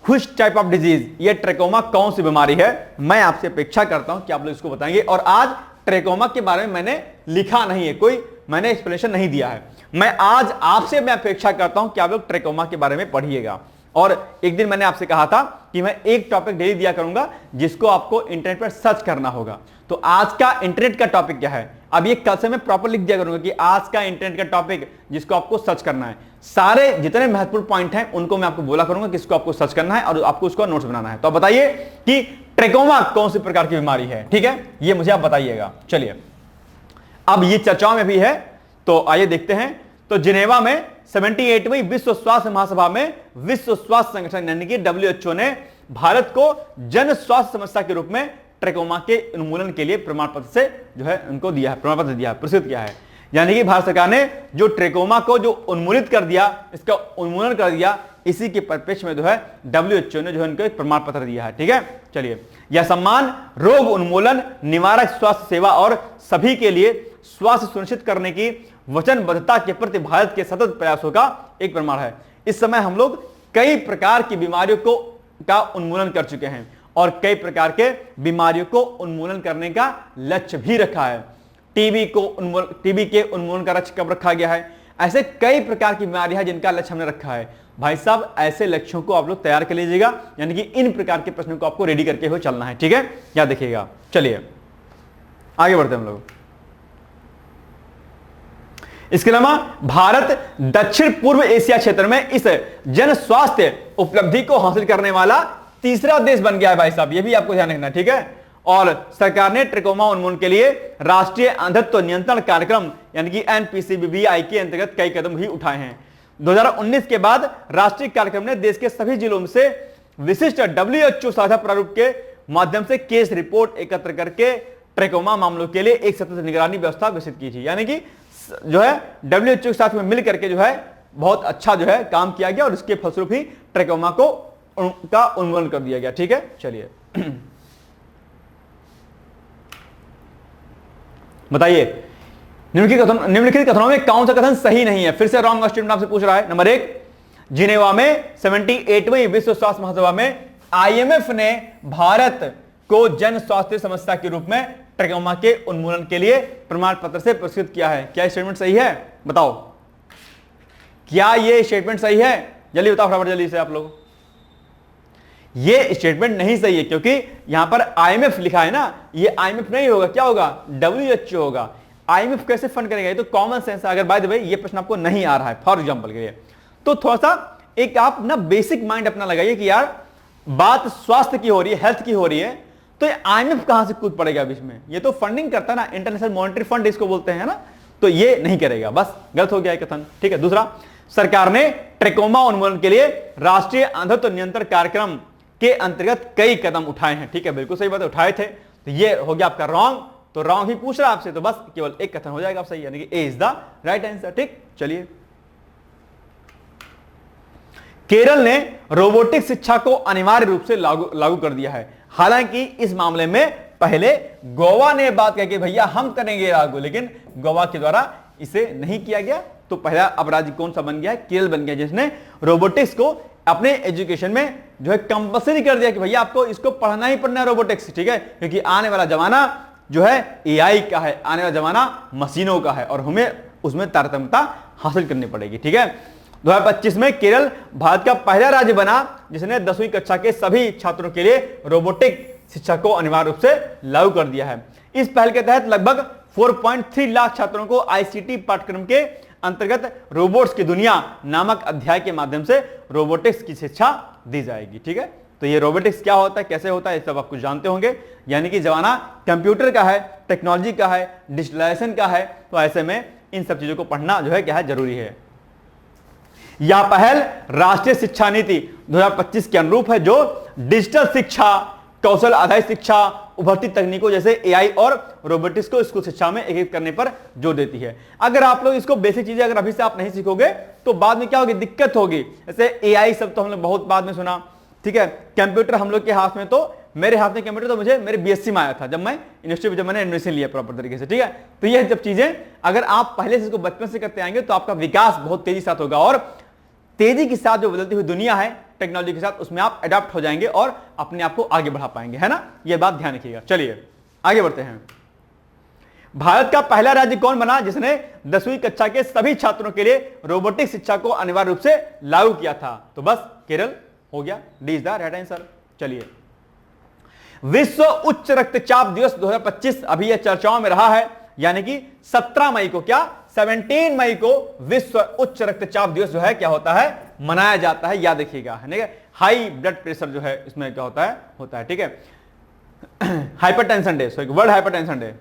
व्हिच टाइप ऑफ डिजीज, ये ट्रैकोमा कौन सी बीमारी है। मैं आपसे अपेक्षा करता हूं कि आप लोग इसको बताएंगे। और आज ट्रैकोमा के बारे में मैंने लिखा नहीं है, कोई मैंने एक्सप्लेनेशन नहीं दिया है। मैं आज आपसे मैं अपेक्षा करता हूं कि आप लोग ट्रैकोमा के बारे में पढ़िएगा। और एक दिन मैंने आपसे कहा था कि मैं एक टॉपिक डेली दिया करूंगा जिसको आपको इंटरनेट पर सर्च करना होगा। तो आज का इंटरनेट का टॉपिक क्या है, अब ये कल से मैं प्रॉपर लिख दिया करूंगा कि आज का इंटरनेट का टॉपिक जिसको आपको सर्च करना है, सारे जितने महत्वपूर्ण पॉइंट हैं उनको मैं आपको बोला करूंगा किसको आपको सर्च करना है और आपको उसका नोट्स बनाना है। तो आप बताइए कि ट्रैकोमा कौन सी प्रकार की बीमारी है, ठीक है, ये मुझे आप बताइएगा। चलिए अब ये चर्चाओं में भी है, तो आइए देखते हैं। तो जिनेवा में 78वीं विश्व स्वास्थ्य महासभा में विश्व स्वास्थ्य संगठन यानी कि WHO ने भारत को जन स्वास्थ्य समस्या के रूप में ट्रैकोमा के उन्मूलन के लिए प्रमाण पत्र से जो है उनको दिया है, प्रमाण पत्र दिया है, प्रसिद्ध किया है। यानी कि भारत सरकार ने जो ट्रैकोमा को जो उन्मूलित कर दिया, इसका उन्मूलन कर दिया, इसी के परिप्रेक्ष्य में जो है WHO ने जो है उनको एक प्रमाण पत्र दिया है, ठीक है। चलिए, यह सम्मान रोग उन्मूलन, निवारक स्वास्थ्य सेवा और सभी के लिए स्वास्थ्य सुनिश्चित करने की वचनबद्धता के प्रति भारत के सतत प्रयासों का एक प्रमाण है। इस समय हम लोग कई प्रकार की बीमारियों का उन्मूलन कर चुके हैं और कई प्रकार के बीमारियों को उन्मूलन करने का लक्ष्य भी रखा है। टीबी के उन्मूलन का लक्ष्य कब रखा गया है, ऐसे कई प्रकार की बीमारियां हैं जिनका लक्ष्य हमने रखा है। भाई साहब ऐसे लक्ष्यों को आप लोग तैयार कर लीजिएगा, यानी कि इन प्रकार के प्रश्नों को आपको रेडी करके हुए चलना है, ठीक है, याद देखिएगा। चलिए आगे बढ़ते हैं हम लोग। इसके अलावा भारत दक्षिण पूर्व एशिया क्षेत्र में इस जन स्वास्थ्य उपलब्धि को हासिल करने वाला तीसरा देश बन गया है भाई साहब, ये भी आपको ध्यान रखना, ठीक है। और सरकार ने ट्रैकोमा उन्मूलन के लिए राष्ट्रीय अंधत्व नियंत्रण कार्यक्रम यानी कि NPCBBI के अंतर्गत कई कदम भी उठाए हैं। 2019 के बाद राष्ट्रीय कार्यक्रम ने देश के सभी जिलों से विशिष्ट WHO साझा प्रारूप के माध्यम से केस रिपोर्ट एकत्र करके ट्रैकोमा मामलों के लिए एक सतत निगरानी व्यवस्था विकसित की थी। यानी कि जो है WHO के साथ में मिल करके जो है बहुत अच्छा जो है काम किया गया और इसके फलस्वरूप ही ट्रैकोमा का उन्मूलन कर दिया गया, ठीक है। चलिए बताइए निम्नलिखित कथनों में कौन सा कथन सही नहीं है। फिर से रॉन्ग स्टेटमेंट आपसे पूछ रहा है। नंबर 1, जिनेवा में 78वीं विश्व स्वास्थ्य महासभा में IMF ने भारत को जन स्वास्थ्य समस्या के रूप में ट्रैकोमा के उन्मूलन के लिए प्रमाण पत्र से पुरस्कृत किया है। क्या स्टेटमेंट सही है, बताओ, क्या ये स्टेटमेंट सही है? जल्दी बताओ फटाफट जल्दी से आप लोग। ये स्टेटमेंट नहीं सही है क्योंकि यहां पर IMF लिखा है ना, ये IMF नहीं होगा, क्या होगा, WHO होगा। IMF कैसे फंड करेगा, ये तो कॉमन सेंस है। अगर बाय द वे ये प्रश्न आपको नहीं आ रहा है फॉर एग्जांपल के लिए, तो थोड़ा सा एक आप ना बेसिक माइंड अपना लगाइए कि यार बात स्वास्थ्य की हो रही है, हेल्थ की हो रही है, तो ये IMF कहां से कूद पड़ेगा बीच में? ये तो फंडिंग करता है ना, इंटरनेशनल मॉनेटरी फंड इसको बोलते हैं ना, तो ये नहीं करेगा, बस गलत हो गया कथन। ठीक है। दूसरा, सरकार ने ट्रेकोमा उन्मूलन के लिए राष्ट्रीय अंधत्व नियंत्रण कार्यक्रम के अंतर्गत कई कदम उठाए हैं। ठीक है, बिल्कुल सही बात, उठाए थे, तो ये हो गया आपका रॉन्ग, तो रॉन्ग ही पूछ रहा है आपसे, तो बस केवल एक कथन हो जाएगा आप सही, यानी कि ए इज द राइट आंसर। ठीक, चलिए। केरल ने रोबोटिक शिक्षा को अनिवार्य रूप से लागू कर दिया है। हालांकि इस मामले में पहले गोवा ने बात कही कि भैया हम करेंगे लागू, लेकिन गोवा के द्वारा इसे नहीं किया गया, तो पहला अब राज्य कौन सा बन गया है? केरल बन गया, जिसने रोबोटिक्स को अपने एजुकेशन में जो है कंपल्सरी कर दिया कि भैया आपको इसको पढ़ना ही पढ़ना है रोबोटिक्स। ठीक है, क्योंकि आने वाला जमाना जो है AI का है, आने वाला जमाना मशीनों का है, और हमें उसमें तारतम्यता हासिल करनी पड़ेगी। ठीक है। 2025 में केरल भारत का पहला राज्य बना जिसने 10वीं कक्षा के सभी छात्रों के लिए रोबोटिक शिक्षा को अनिवार्य रूप से लागू कर दिया है। इस पहल के तहत लगभग 4.3 लाख छात्रों को ICT पाठ्यक्रम के अंतर्गत रोबोट्स की दुनिया नामक अध्याय के माध्यम से रोबोटिक्स की शिक्षा दी जाएगी। ठीक है, तो ये रोबोटिक्स क्या होता है, कैसे होता है, ये सब आप कुछ जानते होंगे। यानी कि जमाना कंप्यूटर का है, टेक्नोलॉजी का है, डिजिटलाइजेशन का है, तो ऐसे में इन सब चीजों को पढ़ना जो है क्या है, जरूरी है। यह पहल राष्ट्रीय शिक्षा नीति 2025 के अनुरूप है, जो डिजिटल शिक्षा, कौशल आधारित शिक्षा, उभरती तकनीकों जैसे AI और रोबोटिक्स को स्कूल शिक्षा में एकीकृत करने पर जोर देती है। अगर आप लोग इसको बेसिक चीजें अगर अभी से आप नहीं सीखोगे तो बाद में क्या होगी, दिक्कत होगी। जैसे AI सब तो हम लोग बहुत बाद में सुना। ठीक है, कंप्यूटर हम लोग के हाथ में, तो मेरे हाथ में कंप्यूटर तो मुझे मेरे BSc में आया था, जब मैं यूनिवर्सिटी में, जब मैंने एडमिशन लिया प्रॉपर तरीके से। ठीक है, तो ये जब चीजें अगर आप पहले से इसको बचपन से करते आएंगे तो आपका विकास बहुत तेजी से साथ होगा, और तेजी के साथ जो बदलती हुई दुनिया है टेक्नोलॉजी के साथ, उसमें आप अडॉप्ट हो जाएंगे और अपने आप को आगे बढ़ा पाएंगे, है ना, ये बात ध्यान रखिएगा। चलिए आगे बढ़ते हैं। भारत का पहला राज्य कौन बना जिसने 10वीं कक्षा के सभी छात्रों के लिए रोबोटिक शिक्षा को अनिवार्य रूप से लागू किया था? तो बस केरल हो गया, D is the right answer. चलिए, विश्व उच्च रक्तचाप दिवस 2025 अभी यह चर्चाओं में रहा है, यानी कि 17 मई को, क्या 17 मई को विश्व उच्च रक्तचाप दिवस जो है क्या होता है, मनाया जाता है। याद रखिएगा, हाई ब्लड प्रेशर जो है इसमें क्या होता है। ठीक है, hypertension day, world hypertension day.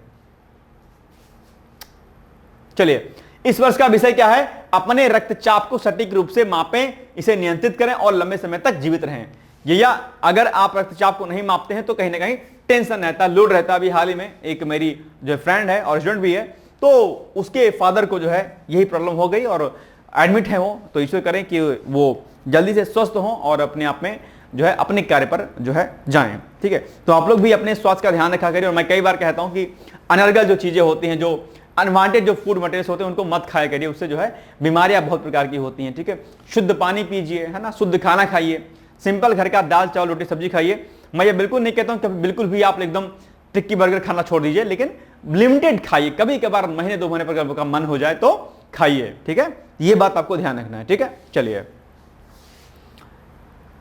चलिए, इस वर्ष का विषय क्या है, अपने रक्तचाप को सटीक रूप से मापें, इसे नियंत्रित करें और लंबे समय तक जीवित रहें। या अगर आप रक्तचाप को नहीं मापते हैं तो कहीं ना कहीं टेंशन रहता है, लोड रहता है। अभी हाल ही में एक मेरी जो फ्रेंड है और स्टूडेंट भी है, तो उसके फादर को जो है यही प्रॉब्लम हो गई और एडमिट है वो, तो ईश्वर करें कि वो जल्दी से स्वस्थ हों और अपने आप में जो है अपने कार्य पर जो है जाएं। ठीक है, तो आप लोग भी अपने स्वास्थ्य का ध्यान रखा करिए। और मैं कई बार कहता हूं कि अनर्गल जो चीजें होती हैं, जो अनवांटेड जो फूड मटेरियल्स होते हैं, उनको मत खाया करिए, उससे जो है बीमारियां बहुत प्रकार की होती हैं। ठीक है, शुद्ध पानी पीजिए, है ना, शुद्ध खाना खाइए, सिंपल घर का दाल चावल रोटी सब्जी खाइए। मैं ये बिल्कुल नहीं कहता हूं कि बिल्कुल भी आप एकदम टिक्की बर्गर खाना छोड़ दीजिए, लेकिन लिमिटेड खाइए, कभी कभार महीने 2 महीने पर आपका मन हो जाए तो खाइए। ठीक है, ये बात आपको ध्यान रखना है। ठीक है, चलिए,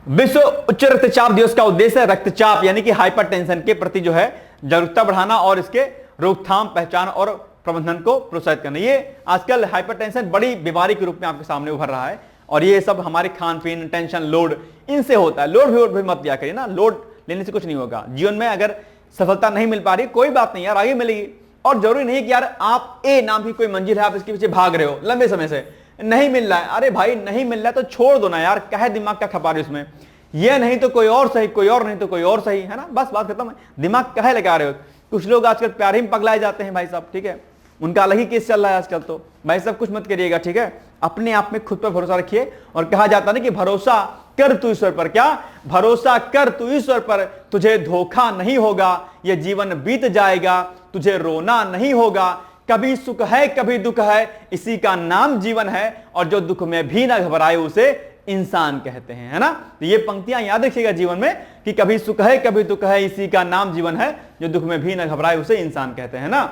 विश्व उच्च रक्तचाप दिवस का उद्देश्य रक्तचाप यानी कि हाइपरटेंशन के प्रति जो है जागरूकता बढ़ाना और इसके रोकथाम, पहचान और प्रबंधन को प्रोत्साहित करना। ये आजकल हाइपरटेंशन बड़ी बीमारी के रूप में आपके सामने उभर रहा है, और ये सब हमारे खान पीन, टेंशन, लोड, इनसे होता है। लोड भी मत दिया करिए ना, लोड लेने से कुछ नहीं होगा। जीवन में अगर सफलता नहीं मिल पा रही, कोई बात नहीं यार, आगे मिलेगी। और जरूरी नहीं कि यार आप ए नाम की कोई मंजिल है, आप इसके पीछे भाग रहे हो लंबे समय से, नहीं मिल रहा है, अरे भाई नहीं मिल रहा है तो छोड़ दो ना यार, कहे दिमाग का खपा रहे हो उसमें, ये नहीं तो कोई और सही, कोई और नहीं तो कोई और सही, है ना, बस बात खत्म है। दिमाग कहे लगा रहे हो। कुछ लोग आजकल प्यार ही में पगलाए जाते हैं भाई साहब। ठीक है, उनका अलग ही केस चल रहा है आजकल। तो भाई साहब कुछ मत करिएगा। ठीक है, अपने आप में खुद पर भरोसा रखिए। और कहा जाता है ना कि भरोसा कर तू ईश्वर पर, क्या भरोसा कर तू ईश्वर पर, तुझे धोखा नहीं होगा, यह जीवन बीत जाएगा, तुझे रोना नहीं होगा, कभी सुख है कभी दुख है, इसी का नाम जीवन है, और जो दुख में भी ना घबराए उसे इंसान कहते हैं, है ना। तो ये पंक्तियां याद रखिएगा जीवन में कि कभी सुख है कभी दुख है, इसी का नाम जीवन है, जो दुख में भी ना घबराए उसे इंसान कहते हैं ना।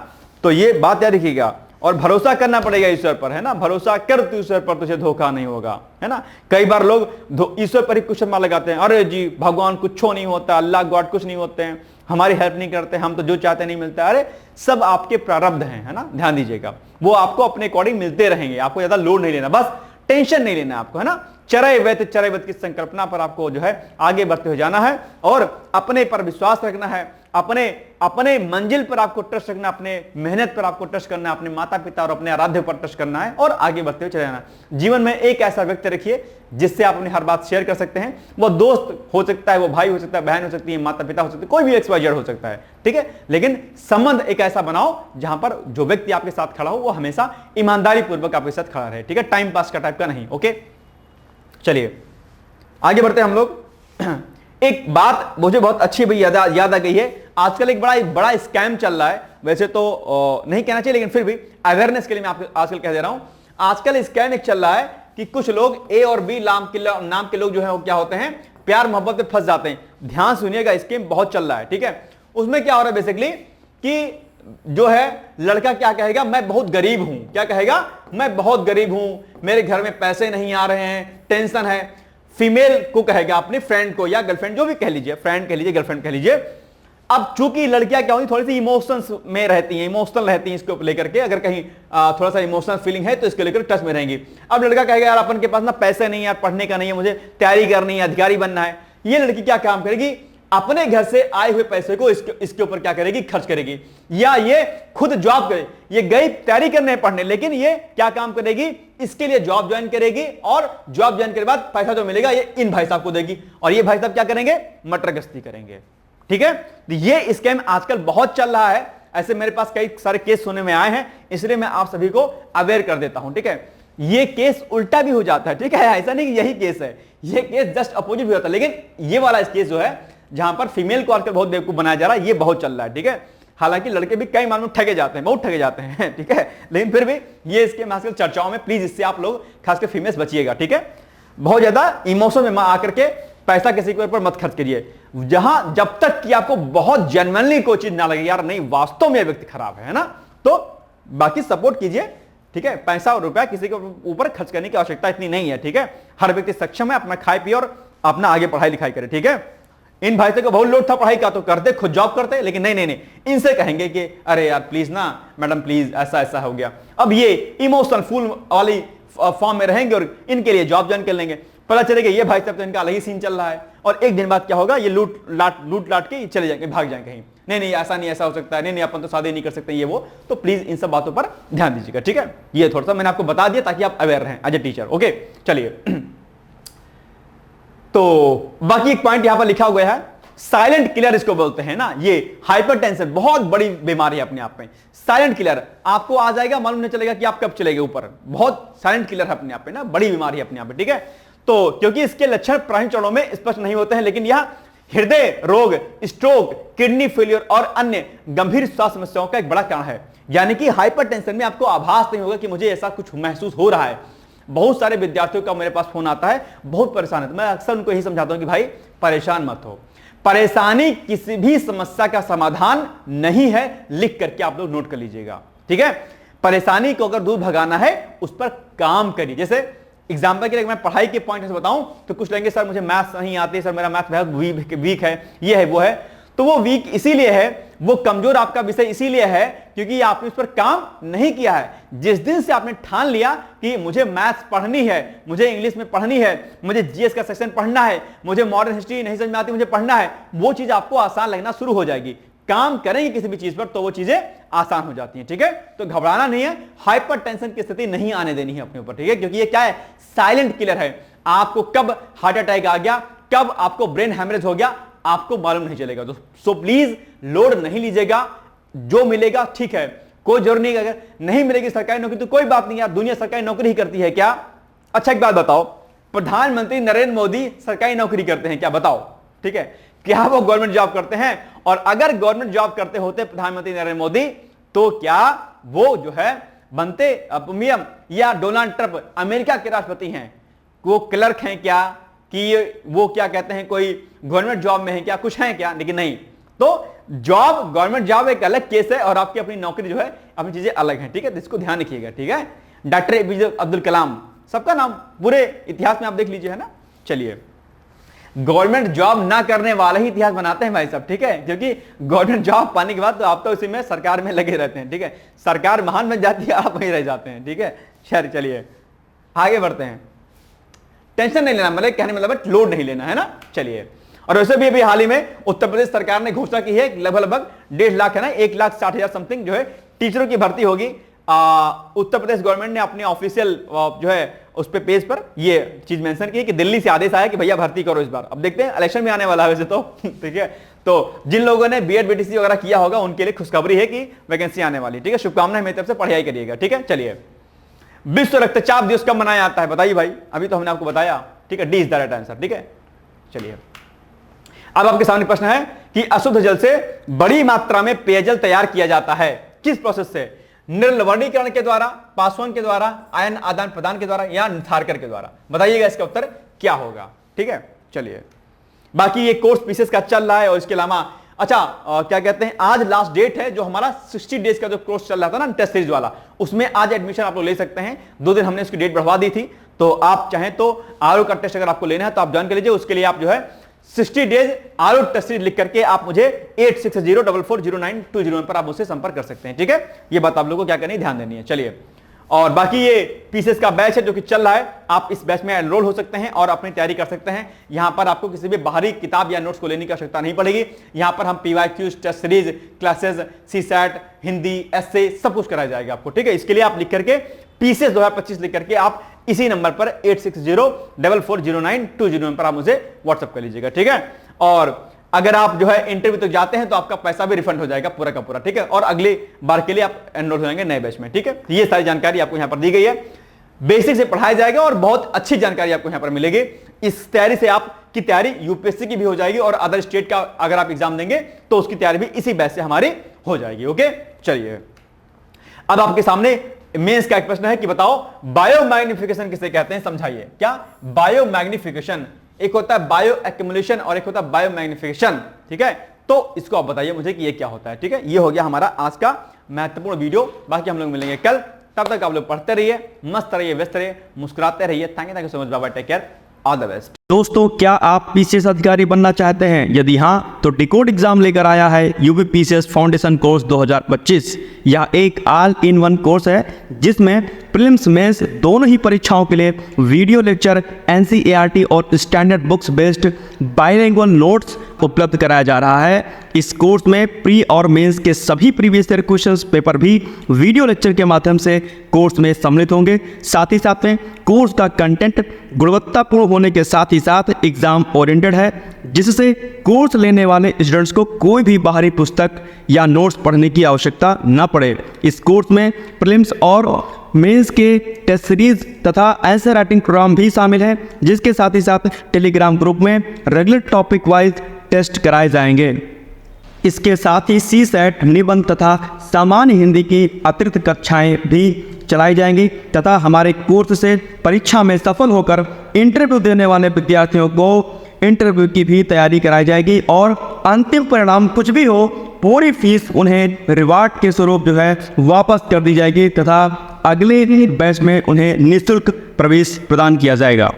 तो ये बात याद रखिएगा। और भरोसा करना पड़ेगा ईश्वर पर, है ना, भरोसा कर तू ईश्वर पर, तुझे धोखा नहीं होगा, है ना। कई बार लोग ईश्वर पर ही क्वेश्चन मार्क लगाते हैं, अरे जी भगवान कुछ नहीं होता, अल्लाह गॉड कुछ नहीं होते हैं, हमारी हेल्प नहीं करते, हम तो जो चाहते नहीं मिलता। अरे सब आपके प्रारब्ध हैं, है ना, ध्यान दीजिएगा, वो आपको अपने अकॉर्डिंग मिलते रहेंगे, आपको ज्यादा लोड नहीं लेना, बस टेंशन नहीं लेना आपको, है ना। चरैवत की संकल्पना पर आपको जो है आगे बढ़ते हुए जाना है और अपने पर विश्वास रखना है, अपने मंजिल पर आपको ट्रस्ट रखना, अपने मेहनत पर आपको ट्रस्ट करना है, अपने माता पिता और अपने आराध्य पर ट्रस्ट करना है और आगे बढ़ते हुए चले जाना है। जीवन में एक ऐसा व्यक्ति रखिए जिससे आप अपनी हर बात शेयर कर सकते हैं। वो दोस्त हो सकता है, वो भाई हो सकता है, बहन हो सकती है, माता पिता हो सकते हैं, कोई भी XYZ हो सकता है, ठीक है। लेकिन संबंध एक ऐसा बनाओ जहां पर जो व्यक्ति आपके साथ खड़ा हो वो हमेशा ईमानदारी पूर्वक आपके साथ खड़ा रहे, ठीक है, टाइम पास का टाइप का नहीं। ओके, चलिए आगे बढ़ते हैं हम लोग। एक बात मुझे बहुत अच्छी भाई याद आ गई है। आजकल एक बड़ा स्कैम चल रहा है, वैसे तो नहीं कहना चाहिए लेकिन फिर भी अवेयरनेस के लिए मैं आपको आजकल कह दे रहा हूं। आजकल स्कैम एक चल रहा है कि कुछ लोग A और B नाम के लोग जो है वो क्या होते हैं, प्यार मोहब्बत में फंस जाते हैं। ध्यान सुनिएगा, स्कैम बहुत चल रहा है, ठीक है। उसमें क्या हो रहा है बेसिकली कि जो है लड़का क्या कहेगा, मैं बहुत गरीब हूं, क्या कहेगा, मैं बहुत गरीब हूं, मेरे घर में पैसे नहीं आ रहे हैं, टेंशन है। फीमेल को कहेगा अपनी फ्रेंड को या गर्लफ्रेंड, जो भी कह लीजिए, फ्रेंड कह लीजिए, गर्लफ्रेंड कह लीजिए। अब चूंकि लड़कियां क्या होती, थोड़ी सी इमोशंस में रहती हैं, इमोशनल रहती हैं, इसको लेकर के अगर कहीं थोड़ा सा इमोशनल फीलिंग है तो इसको लेकर टच में रहेंगी। अब लड़का कहेगा यार अपन के पास ना पैसे नहीं, यार पढ़ने का नहीं है, मुझे तैयारी करनी है, अधिकारी बनना है। ये लड़की क्या काम करेगी, अपने घर से आए हुए पैसे को इसके ऊपर क्या करेगी, खर्च करेगी, या ये खुद जॉब करे। ये गई तैयारी करने पढ़ने, लेकिन ये क्या काम करेगी, इसके लिए जॉब ज्वाइन करेगी और जॉब ज्वाइन के बाद पैसा जो मिलेगा ये इन भाई साहब को देगी और ये भाई साहब क्या करेंगे, मटर गश्ती करेंगे, ठीक है। तो ये स्कैम आजकल बहुत चल रहा है। ऐसे मेरे पास कई सारे केस सुनने में आए हैं, इसलिए मैं आप सभी को अवेयर कर देता हूं, ठीक है। ये केस उल्टा भी हो जाता है, ठीक है, ऐसा नहीं कि यही केस है, ये केस जस्ट अपोजिट भी होता है। लेकिन ये वाला केस जो है जहां पर फीमेल को आजकल बहुत बेवकूफ बनाया जा रहा है, ये बहुत चल रहा है, ठीक है। हालांकि लड़के भी कई मामलों में ठगे जाते हैं, बहुत ठगे जाते हैं, ठीक है, लेकिन फिर भी ये इसके आजकल चर्चाओं में, प्लीज इससे आप लोग खासकर फीमेल्स बचिएगा, ठीक है। बहुत ज्यादा इमोशन में आकर के पैसा किसी के ऊपर मत खर्च करिए, जब तक कि आपको बहुत जेन्युइनली कोई चीज ना लगे यार नहीं वास्तव में व्यक्ति खराब है ना, तो बाकी सपोर्ट कीजिए, ठीक है। पैसा और रुपया किसी के ऊपर खर्च करने की आवश्यकता इतनी नहीं है, ठीक है। हर व्यक्ति सक्षम है, अपना खाए पिए और अपना आगे पढ़ाई लिखाई करे, ठीक है। इन भाई से को बहुत लोड था पढ़ाई का तो करते, खुद जॉब करते, लेकिन नहीं, इनसे कहेंगे कि अरे यार प्लीज ना मैडम प्लीज, ऐसा हो गया। अब ये इमोशनल फूल वाली फॉर्म में रहेंगे और इनके लिए जॉब ज्वाइन कर लेंगे। पता चलेगा ये भाई साहब तो इनका अलग ही सीन चल रहा है और एक दिन बाद क्या होगा, ये लूट लाट के चले जाएंगे, भाग जाएंगे कहीं। नहीं ऐसा नहीं, ऐसा हो सकता है, नहीं अपन तो शादी नहीं कर सकते, ये वो। तो प्लीज इन सब बातों पर ध्यान दीजिएगा, ठीक है। ये थोड़ा सा मैंने आपको बता दिया ताकि आप अवेयर रहें एज ए टीचर। ओके, चलिए। तो बाकी एक पॉइंट यहां पर लिखा हुआ है, साइलेंट किलर इसको बोलते हैं ना। ये हाइपरटेंशन बहुत बड़ी बीमारी है अपने आप में। साइलेंट किलर आपको आ जाएगा, मालूम नहीं चलेगा कि आप कब चलेंगे ऊपर। बहुत साइलेंट किलर है अपने आप में ना, बड़ी बीमारी है अपने आप में, ठीक है। तो क्योंकि इसके लक्षण प्रारंभिक चरणों में स्पष्ट नहीं होते हैं, लेकिन यह हृदय रोग, स्ट्रोक, किडनी फेलियर और अन्य गंभीर स्वास्थ्य समस्याओं का एक बड़ा कारण है। यानी कि हाइपरटेंशन में आपको आभास नहीं होगा कि मुझे ऐसा कुछ महसूस हो रहा है। बहुत सारे विद्यार्थियों का मेरे पास फोन आता है, बहुत परेशान है, तो मैं अक्सर उनको यही समझाता हूं कि भाई परेशान मत हो। परेशानी किसी भी समस्या का समाधान नहीं है, लिख करके आप लोग नोट कर लीजिएगा, ठीक है। परेशानी को अगर दूर भगाना है उस पर काम करिए। जैसे एग्जाम्पल के लिए मैं पढ़ाई के पॉइंट से बताऊं तो कुछ लेंगे सर मुझे मैथ्स नहीं आती, सर मेरा मैथ बहुत वीक है, ये है वो है। तो वो वीक इसीलिए है, वो कमजोर आपका विषय इसीलिए है क्योंकि आपने उस पर काम नहीं किया है। जिस दिन से आपने ठान लिया कि मुझे मैथ्स पढ़नी है, मुझे इंग्लिश में पढ़नी है, मुझे जीएस का सेक्शन पढ़ना है, मुझे मॉडर्न हिस्ट्री नहीं समझ में आती, मुझे पढ़ना है, वो चीज आपको आसान लगना शुरू हो जाएगी। काम करेंगे किसी भी चीज पर तो वो चीजें आसान हो जाती हैं, ठीक है। तो घबराना नहीं है, हाइपर टेंशन की स्थिति नहीं आने देनी है अपने ऊपर, ठीक है, क्योंकि ये क्या है, साइलेंट किलर है। आपको कब हार्ट अटैक आ गया, कब आपको ब्रेन हैमरेज हो गया, आपको मालूम नहीं चलेगा। तो सो प्लीज लोड नहीं लीजिएगा, जो मिलेगा ठीक है, कोई जरूर नहीं। अगर नहीं मिलेगी सरकारी नौकरी तो कोई बात नहीं यार, दुनिया सरकारी नौकरी ही करती है क्या। अच्छा एक बात बताओ, प्रधानमंत्री नरेंद्र मोदी सरकारी नौकरी करते हैं क्या, बताओ, ठीक है, क्या वो गवर्नमेंट जॉब करते हैं? और अगर गवर्नमेंट जॉब करते होते प्रधानमंत्री नरेंद्र मोदी तो क्या वो जो है बनते पीएम या डोनाल्ड ट्रंप अमेरिका के राष्ट्रपति हैं? वो क्लर्क हैं क्या, कि वो क्या कहते हैं कोई गवर्नमेंट जॉब में है क्या, कुछ है क्या? लेकिन नहीं। तो जॉब, गवर्नमेंट जॉब एक अलग केस है और आपकी अपनी नौकरी जो है अपनी चीजें अलग हैं, ठीक है। इसको ध्यान रखिएगा, ठीक है। डॉक्टर एपीजे अब्दुल कलाम, सबका नाम पूरे इतिहास में आप देख लीजिए, है ना। चलिए, गवर्नमेंट जॉब ना करने वाले ही इतिहास बनाते हैं भाई साहब, ठीक है, क्योंकि गवर्नमेंट जॉब पाने के बाद तो आप तो उसी में सरकार में लगे रहते हैं, ठीक है। सरकार महान बन जाती है, आप वहीं रह जाते हैं, ठीक है। चलिए आगे बढ़ते हैं। टेंशन नहीं लेना, मतलब कहने मतलब लोड नहीं लेना है ना। चलिए, और वैसे भी अभी हाल ही में उत्तर प्रदेश सरकार ने घोषणा की है लगभग 1.5 लाख है ना, 1,60,000 समथिंग जो है टीचरों की भर्ती होगी। उत्तर प्रदेश गवर्नमेंट ने अपने ऑफिशियल जो है उस पे पेज पर ये चीज मेंशन की है कि दिल्ली से आदेश आया कि भैया भर्ती करो इस बार। अब देखते हैं, इलेक्शन में आने वाला है वैसे तो ठीक है। तो जिन लोगों ने बीएड बीटीसी वगैरह किया होगा उनके लिए खुशखबरी है कि वैकेंसी आने वाली, ठीक है। शुभकामनाएं मेरी तरफ से, पढ़ाई करिएगा, ठीक है। चलिए, विश्व रक्तचाप दिवस कब मनाया जाता है बताइए भाई, अभी तो हमने आपको बताया, ठीक है। D is the right answer, ठीक है। चलिए, अब आपके सामने प्रश्न है कि अशुद्ध जल से बड़ी मात्रा में पेयजल तैयार किया जाता है, किस प्रोसेस से? निर्लवणीकरण के द्वारा, पासवन के द्वारा, आयन आदान प्रदान के द्वारा या निथारकर के द्वारा? बताइएगा इसका उत्तर क्या होगा, ठीक है। चलिए, बाकी ये कोर्स पीसेस का चल रहा है, और इसके अलावा अच्छा क्या कहते हैं, आज लास्ट डेट है जो हमारा 60 डेज का जो कोर्स चल रहा था ना टेस्ट सीरीज वाला, उसमें आज एडमिशन आप लोग ले सकते हैं। 2 दिन हमने इसकी डेट बढ़वा दी थी, तो आप चाहें तो आरओ का टेस्ट अगर आपको लेना है तो आप ज्वाइन कर लीजिए। उसके लिए आप जो है 60 डेज आरओ टेस्ट सीरीज लिख करके आप मुझे 8604409201 पर आप मुझसे संपर्क कर सकते हैं, ठीक है। ये बात आप लोगों को क्या करनी है, ध्यान देनी है। चलिए, और बाकी ये पीसेस का बैच है जो कि चल रहा है, आप इस बैच में एनरोल हो सकते हैं और अपनी तैयारी कर सकते हैं। यहां पर आपको किसी भी बाहरी किताब या नोट्स को लेने की आवश्यकता नहीं पड़ेगी। यहां पर हम PYQs, test series, classes, CSAT, Hindi, essay सब कुछ कराया जाएगा आपको, ठीक है। इसके लिए आप लिख करके पीसेस 2025 लिख करके आप इसी नंबर पर 8604409201 पर आप मुझे व्हाट्सएप कर लीजिएगा, ठीक है। और अगर आप जो है इंटरव्यू तक जाते हैं तो आपका पैसा भी रिफंड हो जाएगा पूरा का पूरा, ठीक है। और अगली बार के लिए आप एनरोल हो जाएंगे नए बैच में, ठीक है। ये सारी जानकारी आपको यहां पर दी गई है, बेसिक से पढ़ाया जाएगा और बहुत अच्छी जानकारी आपको यहां पर मिलेगी। इस तैयारी से आपकी तैयारी यूपीएससी की भी हो जाएगी और अदर स्टेट का अगर आप एग्जाम देंगे तो उसकी तैयारी भी इसी बैच से हमारी हो जाएगी, ओके। चलिए, अब आपके सामने मेंस का एक प्रश्न है कि बताओ बायोमैग्निफिकेशन किसे कहते हैं, समझाइए। क्या बायोमैग्निफिकेशन? एक होता है बायो एक्युमुलेशन और एक होता है बायोमैग्निफिकेशन, ठीक है। तो इसको आप बताइए मुझे कि ये क्या होता है, ठीक है। ये हो गया हमारा आज का महत्वपूर्ण वीडियो। बाकी हम लोग मिलेंगे कल, तब तक आप लोग पढ़ते रहिए, मस्त रहिए, व्यस्त रहिए, मुस्कुराते रहिए। Thank you so much, bye bye, take care, all the best. दोस्तों, क्या आप पीसीएस अधिकारी बनना चाहते हैं? यदि हाँ, तो डिकोड एग्जाम लेकर आया है यूपी पीसीएस फाउंडेशन कोर्स 2025। यह एक ऑल इन वन कोर्स है जिसमें प्रीलिम्स मेंस दोनों ही परीक्षाओं के लिए वीडियो लेक्चर, एनसीईआरटी और standard books based bilingual notes उपलब्ध कराया जा रहा है। इस कोर्स में प्री और मेंस के सभी प्रीवियस ईयर क्वेश्चंस पेपर भी वीडियो लेक्चर के माध्यम से कोर्स में सम्मिलित होंगे। साथ ही साथ में कोर्स का कंटेंट गुणवत्तापूर्ण होने के साथ ही साथ एग्जाम ओरिएंटेड है, जिससे कोर्स लेने वाले स्टूडेंट्स को कोई भी बाहरी पुस्तक या नोट्स पढ़ने की आवश्यकता न पड़े। इस कोर्स में प्रीलिम्स और मेंस के टेस्ट सीरीज तथा आंसर राइटिंग प्रोग्राम भी शामिल है, जिसके साथ ही साथ टेलीग्राम ग्रुप में रेगुलर टॉपिक वाइज टेस्ट कराए जाएंगे। इसके साथ ही सीसैट, निबंध तथा सामान्य हिंदी की अतिरिक्त कक्षाएं भी चलाई जाएंगी तथा हमारे कोर्स से परीक्षा में सफल होकर इंटरव्यू देने वाले विद्यार्थियों को इंटरव्यू की भी तैयारी कराई जाएगी और अंतिम परिणाम कुछ भी हो, पूरी फीस उन्हें रिवार्ड के स्वरूप जो है वापस कर दी जाएगी तथा अगले बैच में उन्हें निःशुल्क प्रवेश प्रदान किया जाएगा।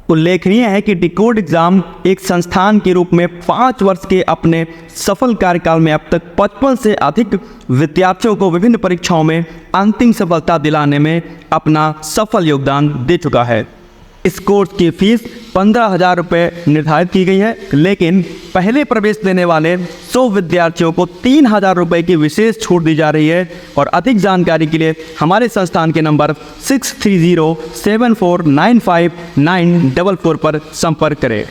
उल्लेखनीय है कि डिकोड एग्जाम एक संस्थान के रूप में 5 वर्ष के अपने सफल कार्यकाल में अब तक 55 से अधिक विद्यार्थियों को विभिन्न परीक्षाओं में अंतिम सफलता दिलाने में अपना सफल योगदान दे चुका है। इस कोर्स की फीस 15,000 रुपये निर्धारित की गई है, लेकिन पहले प्रवेश देने वाले 100 विद्यार्थियों को 3,000 रुपये की विशेष छूट दी जा रही है। और अधिक जानकारी के लिए हमारे संस्थान के नंबर 6307495944 पर संपर्क करें।